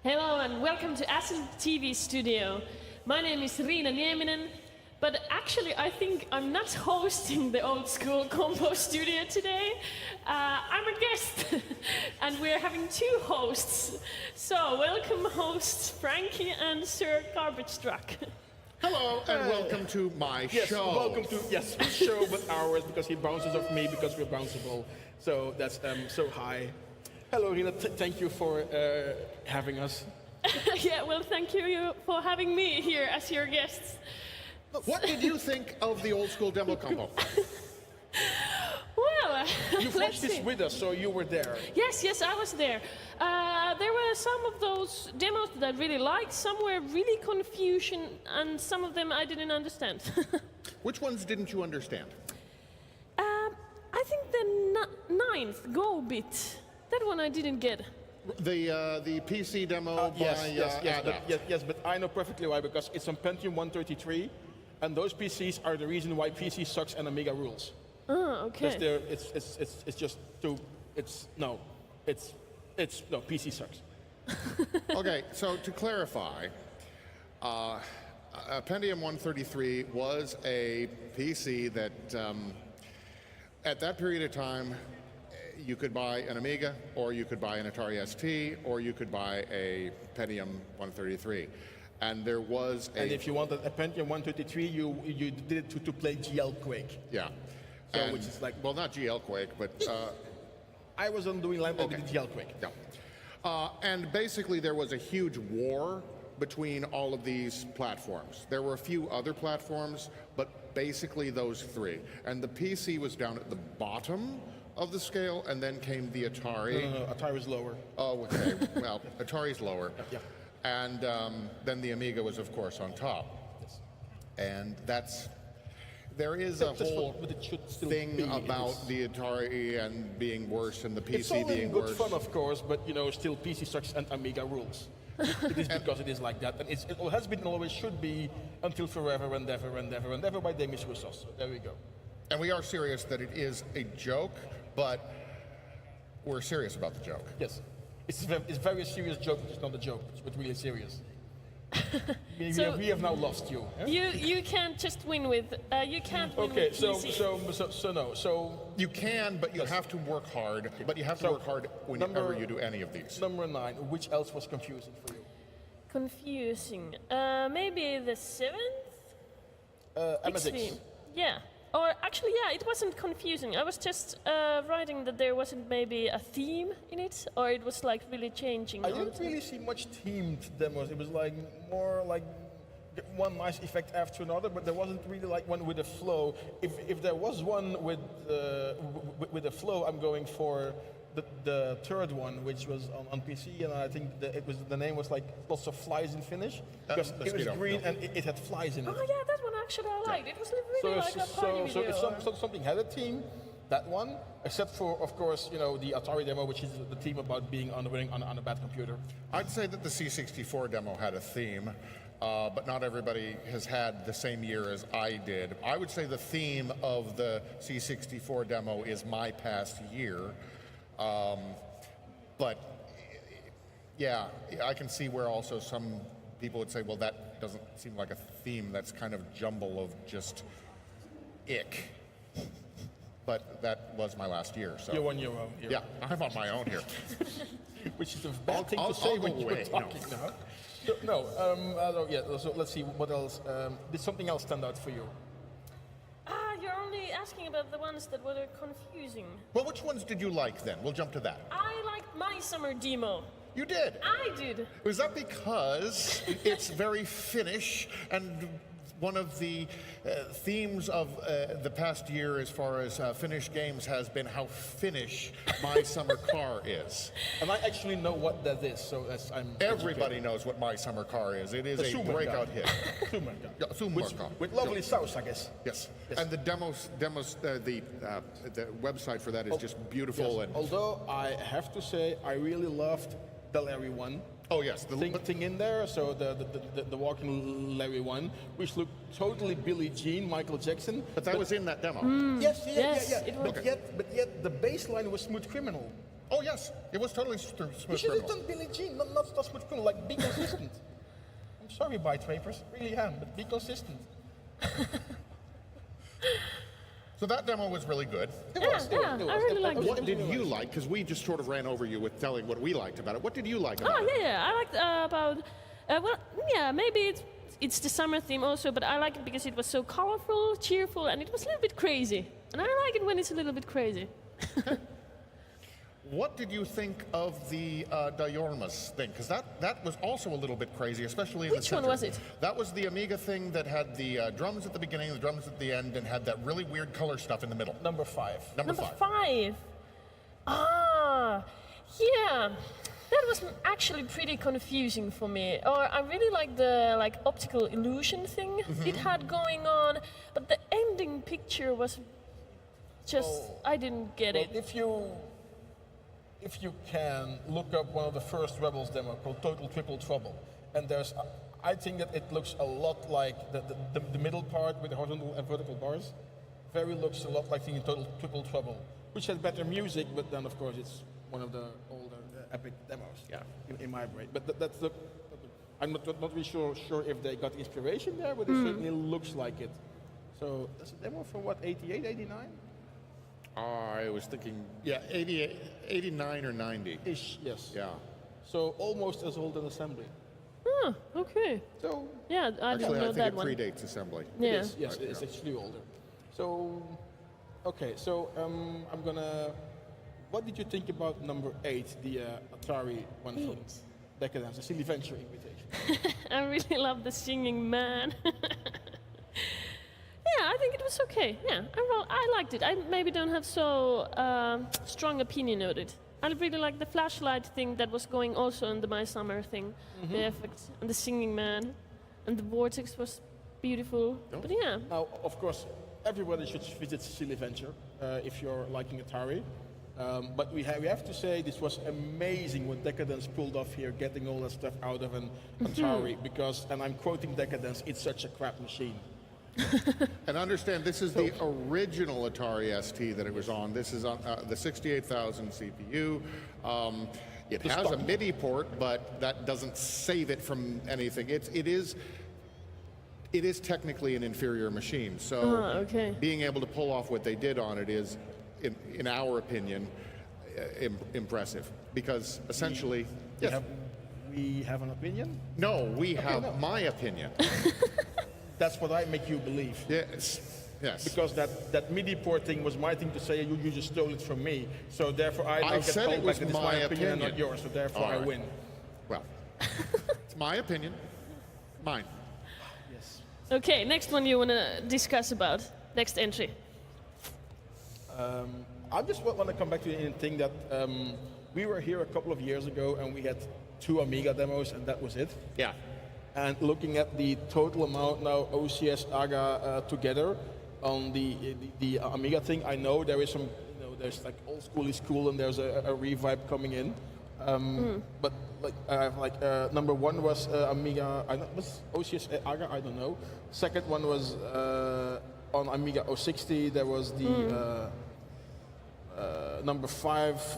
Hello and welcome to AssemblyTV studio. My name is Riina Nieminen, but actually I think I'm not hosting the Oldskool compostudio today. I'm a guest and we're having two hosts. So welcome hosts Frankie and Sir Garbage Truck. Hello and welcome to my show. Welcome to his show, but ours because he bounces off me because we're bounceable. So that's so hi. Hello, Riina. Thank you for having us. Yeah, well, thank you for having me here as your guests. What did you think of the Oldskool demo combo? Well, You watched this with us, so you were there. Yes, I was there. There were some of those demos that I really liked, some were really confusing, and some of them I didn't understand. Which ones didn't you understand? I think the ninth Go bit, that one I didn't get. The PC demo by yes, but I know perfectly why, because it's on Pentium 133, and those PCs are the reason why PC sucks and Amiga rules. Oh, okay. It's just too. No, PC sucks. Okay, so to clarify, Pentium 133 was a PC that, at that period of time, you could buy an Amiga, or you could buy an Atari ST, or you could buy a Pentium 133. And there was a... And if you wanted a Pentium 133, you did it to play GL Quake. Yeah. So, And, which is like... well, not GL Quake, but... I was on doing line Okay. with GL Quake. Yeah. And basically there was a huge war between all of these platforms. There were a few other platforms, but basically those three. And the PC was down at the bottom of the scale, and then came the Atari. No, Atari's lower. Oh, okay. Well, Atari's lower. Yeah. And then the Amiga was, of course, on top. Yes. And there is a whole but it should still thing be, about the Atari and being worse and the It's PC all in being good worse. fun, of course, but still PC sucks and Amiga rules. It is because it is like that, and it has been and always should be until forever and ever by Demis Roussos. So there we go. And we are serious that it is a joke, but we're serious about the joke. Yes, it's a very serious joke. It's not a joke. It's really serious. So- we have now lost you. eh? You can't just win with, you can't win Okay, with so PC. So you can, but you have to work hard. But you have to So, work hard whenever you do any of these. Number 9, which else was confusing for you? Confusing. Maybe the 7th? MSX. Extreme. Yeah. Or actually, yeah, it wasn't confusing. I was just writing that there wasn't maybe a theme in it, or it was like really changing. I all the didn't time. really see much themed demos. It was like more like one nice effect after another, but there wasn't really like one with a flow. If there was one with a flow, I'm going for the third one, which was on PC, and I think the name was like lots of flies in Finnish because it was Mosquito, green no. and it had flies in it. Oh yeah, that one actually I liked. It was really like a party So video. if something had a theme, that one, except for, of course, the Atari demo, which is the theme about being on a bad computer. I'd say that the C64 demo had a theme, but not everybody has had the same year as I did. I would say the theme of the C64 demo is my past year. But yeah, I can see where also some people would say, well, that doesn't seem like a theme. That's kind of jumble of just ick. But that was my last year, so. You're on your own. Yeah, I'm on my own here. Which is a bad thing to say I'll when go you're away. talking now. So let's see, what else? Did something else stand out for you? You're only asking about the ones that were confusing. Well, which ones did you like then? We'll jump to that. I liked my summer demo. You did. I did. Was that because it's very Finnish, and one of the themes of the past year as far as Finnish games has been how Finnish My Summer Car is? And I actually know what that is, so I'm... Everybody knows what My Summer Car is. It is The a Schumann breakout car. hit. Schumann car. Yeah, Schumann car. With lovely sauce, I guess. Yes. Yes. And the the website for that is just beautiful. Yes. And Although I have to say, I really loved the Larry one. oh yes, the Thing in there, so the walking Larry one, which looked totally Billie Jean, Michael Jackson. but that was in that demo. Yes, Yes, it was. But yet the baseline was Smooth Criminal. Oh yes, it was totally You smooth should have criminal. done Billie Jean, not Smooth Criminal. Like, be consistent. I'm sorry, Byte Vapors, really am, but be consistent. So that demo was really good. Yeah, I really liked it. What did you like? Because we just sort of ran over you with telling what we liked about it. What did you like about Oh it? yeah, I liked about. Well, yeah, maybe it's the summer theme also, but I like it because it was so colorful, cheerful, and it was a little bit crazy. And I like it when it's a little bit crazy. What did you think of the Diormas thing? Because that was also a little bit crazy, especially in the Which one center. was it? That was the Amiga thing that had the drums at the beginning, the drums at the end, and had that really weird color stuff in the middle. Number 5. Number Number five. 5. Ah, yeah. That was actually pretty confusing for me. Or I really like the optical illusion thing it had going on, but the ending picture was just I didn't get Well, it. if you can look up one of the first Rebels demo called Total Triple Trouble, and I think that it looks a lot like the middle part with the horizontal and vertical bars. Looks a lot like the Total Triple Trouble, which has better music, but then of course it's one of the older epic demos. Yeah. In my brain, but that's the. I'm not really sure if they got inspiration there, but it certainly looks like it. So that's a demo from what, 88, 89? I was thinking, yeah, 88, 89 or 90. Ish, yes. Yeah. So almost as old as Assembly. Oh, okay. So Yeah, I Actually, didn't know I think that it one. predates assembly. Yeah. yes, it's actually older. So, okay, so I'm gonna. What did you think about number 8, the Atari one from 8. Decadence, the Silly Venture invitation? I really love the singing man. Yeah, I think it was okay. Yeah, I liked it. I maybe don't have so strong opinion on it. I really like the flashlight thing that was going also in the My Summer thing. The effects and the singing man and the vortex was beautiful. But yeah, Now, of course, everybody should visit Silly Venture if you're liking Atari. But we have to say this was amazing what Decadence pulled off here, getting all that stuff out of an Atari. Because, and I'm quoting Decadence, it's such a crap machine. And understand, this is the original Atari ST that it was on. This is on the 68,000 CPU. It has a MIDI port, but that doesn't save it from anything. It is technically an inferior machine. So okay. being able to pull off what they did on it is, in our opinion, impressive. Because essentially, yes. We have an opinion? No, we have my opinion. That's what I make you believe. Yes. Yes. Because that MIDI port thing was my thing to say, you just stole it from me. So therefore I now get said told it was back that it's my my opinion and not opinion. yours, so therefore All I right. win. Well, it's my opinion. Mine. Yes. okay. Next one you wanna discuss about next entry. I just want to come back to the thing that we were here a couple of years ago and we had 2 Amiga demos and that was it. Yeah. And looking at the total amount now, OCS, AGA together on the Amiga thing, I know there is some, there's like Oldskool is cool and there's a revive coming in. But like number 1 was Amiga, was OCS AGA, I don't know. Second one was on Amiga 060, there was the number 5,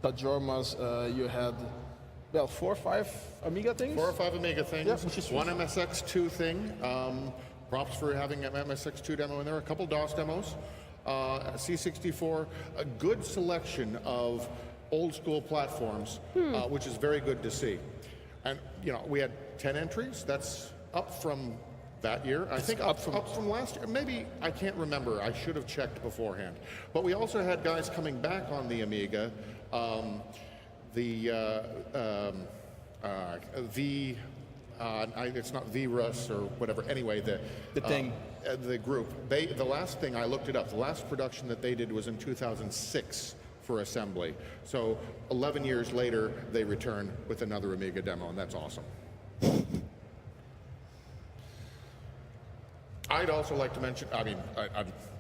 Tajormas, you had, well, 4 or 5 Amiga things? 4 or 5 Amiga things. Yeah, which is one MSX2 thing. Props for having an MSX2 demo in there. A couple DOS demos. C64. A good selection of old school platforms, which is very good to see. And we had 10 entries. That's up from that year. I think up from last year. Maybe, I can't remember. I should have checked beforehand. But we also had guys coming back on the Amiga. It's not VRUS or whatever. Anyway, the group. The last thing I looked it up. The last production that they did was in 2006 for Assembly. So 11 years later, they return with another Amiga demo, and that's awesome. I'd also like to mention. I mean,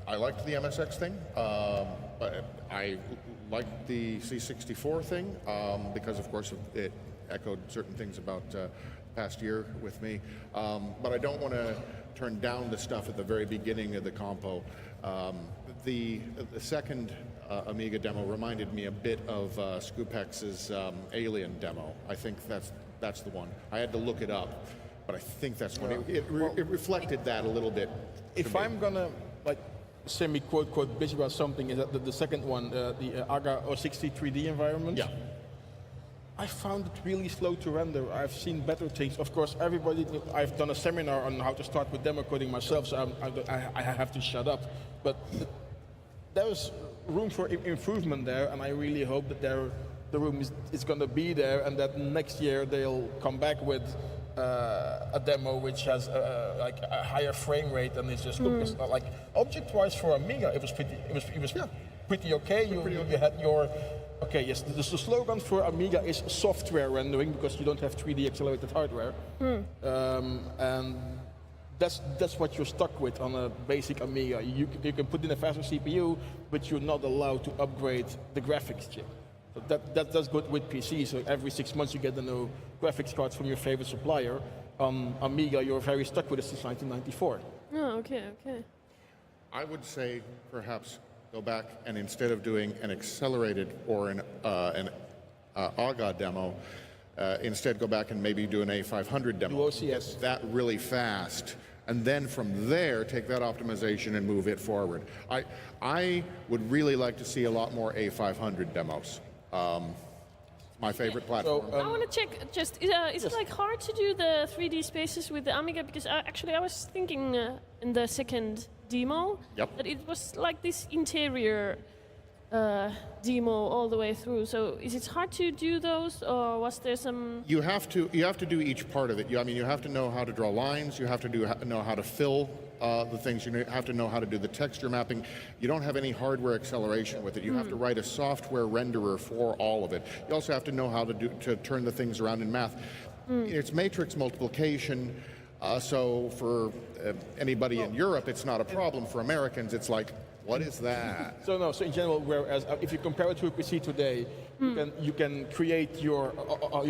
I liked the MSX thing. I liked the C64 thing because, of course, it echoed certain things about past year with me. But I don't want to turn down the stuff at the very beginning of the compo. The second Amiga demo reminded me a bit of Scoopex's Alien demo. I think that's the one. I had to look it up, but I think that's the one. It reflected that a little bit. If I'm gonna like semi quote bitch about something, is that the second one, the AGA 060 3D environment? Yeah. I found it really slow to render. I've seen better things. Of course, I've done a seminar on how to start with demo coding myself, so I have to shut up. But there's room for improvement there, and I really hope that the room is going to be there, and that next year they'll come back with a demo which has like a higher frame rate and it's just like object-wise for Amiga. It was pretty okay. You had your okay. Yes, the slogan for Amiga is software rendering because you don't have 3D accelerated hardware, and that's what you're stuck with on a basic Amiga. You can put in a faster CPU, but you're not allowed to upgrade the graphics chip. So that's good with PC. So every 6 months you get a new graphics card from your favorite supplier. On Amiga, you're very stuck with it since 1994. Oh, okay. I would say perhaps go back and instead of doing an accelerated or an AGA demo, instead go back and maybe do an A500 demo. OCS. Get that really fast. And then from there, take that optimization and move it forward. I would really like to see a lot more A500 demos. My favorite platform. I want to check. Is it like hard to do the 3D spaces with the Amiga? Because I was thinking in the second demo that it was like this interior demo all the way through. So is it hard to do those, or was there some? You have to do each part of it. You have to know how to draw lines. You have to know how to fill the things. You have to know how to do the texture mapping. You don't have any hardware acceleration with it. You have to write a software renderer for all of it. You also have to know how to turn the things around in math. It's matrix multiplication. So for anybody in Europe, it's not a problem. For Americans, it's like, what is that? So in general, whereas if you compare it to a PC today, you can create your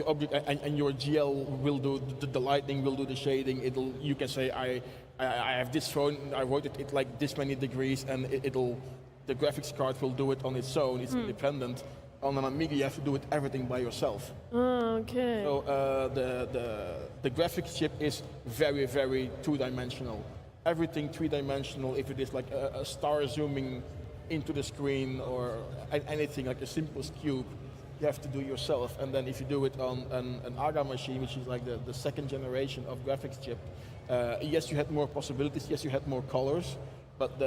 object and your GL will do the lighting, will do the shading. You can say I have this phone, I wrote it like this many degrees, and the graphics card will do it on its own. It's independent. On an Amiga, you have to do everything by yourself. Oh, okay. So the graphics chip is very, very two-dimensional. Everything three-dimensional. If it is like a star zooming into the screen or anything like a simplest cube, you have to do yourself. And then if you do it on an AGA machine, which is like the second generation of graphics chip, yes, you had more possibilities. Yes, you had more colors. But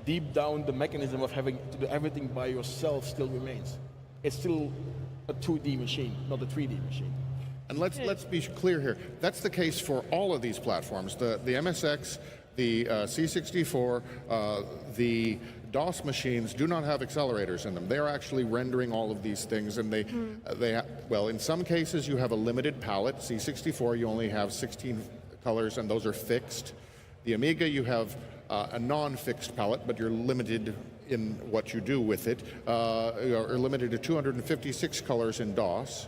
deep down, the mechanism of having to do everything by yourself still remains. It's still a 2D machine, not a 3D machine. And let's be clear here. That's the case for all of these platforms. The MSX, the C64, the DOS machines do not have accelerators in them. They're actually rendering all of these things, and well, in some cases you have a limited palette. C64, you only have 16 colors, and those are fixed. The Amiga, you have a non-fixed palette, but you're limited in what you do with it. You're limited to 256 colors in DOS,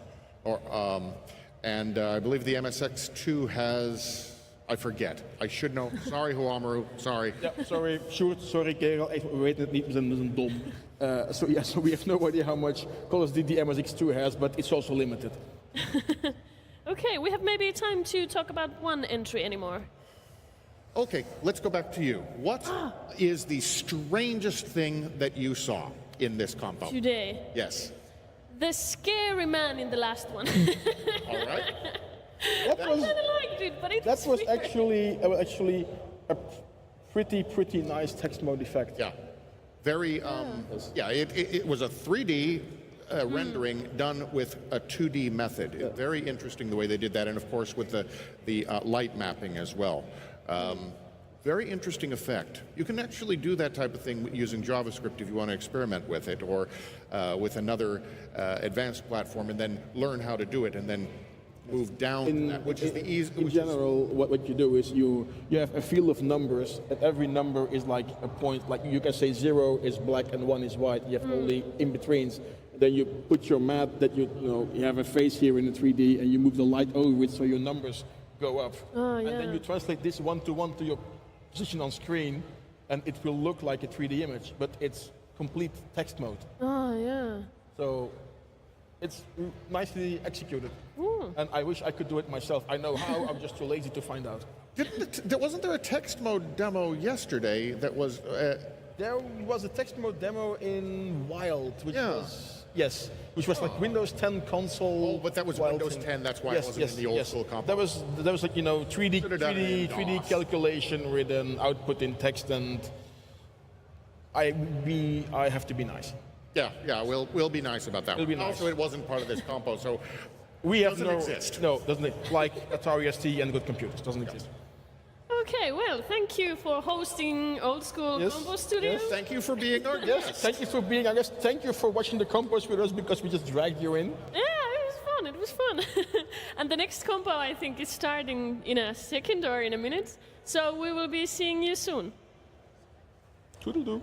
and I believe the MSX2 has, I forget. I should know. Sorry, Huamaru. Sorry. Yeah, sorry. Sjoerd, sorry kerel. Ik weet het niet, we zijn dom. So we have no idea how much colors the MSX2 has, but it's also limited. Okay, we have maybe time to talk about one entry anymore. Okay, let's go back to you. What is the strangest thing that you saw in this compound? Today. Yes. The scary man in the last one. All right. I kind of liked it, but that was actually a pretty nice text mode effect. Yeah. Very, it was a 3D rendering done with a 2D method. Yeah. Very interesting the way they did that, and of course with the light mapping as well. Very interesting effect. You can actually do that type of thing using JavaScript if you want to experiment with it, or with another advanced platform, and then learn how to do it, and then move down to that, which is the easy. In general, what you do is you have a field of numbers, and every number is like a point. Like you can say 0 is black and 1 is white. You have only in-betweens. Then you put your map that you have a face here in the 3D, and you move the light over it so your numbers go up. And then you translate this one-to-one to your position on screen, and it will look like a 3D image, but it's complete text mode. Oh, yeah. So it's nicely executed. Ooh. And I wish I could do it myself. I know how, I'm just too lazy to find out. Wasn't there a text mode demo yesterday that was... There was a text mode demo in Wild, which Yeah. was... Yes, which was like Windows 10 console. Oh, but that was Wild Windows thing. 10, that's why it wasn't in the old school compo. There was like, you know, 3D, Should've done it in 3D DOS. calculation with an output in text, and I have to be nice. Yeah, we'll be nice about that. We'll be one. nice. Also, it wasn't part of this compo, so We have doesn't no exist. No, doesn't it? Like Atari ST and good computers doesn't exist. Okay, well, thank you for hosting Old School Yes, Compo Studio. yes. thank you for being our Yes, guest. thank you for being our guest. Thank you for watching the Compost with us because we just dragged you in. Yeah, it was fun. It was fun. And the next compo, I think, is starting in a second or in a minute. So we will be seeing you soon. Toodle-doo.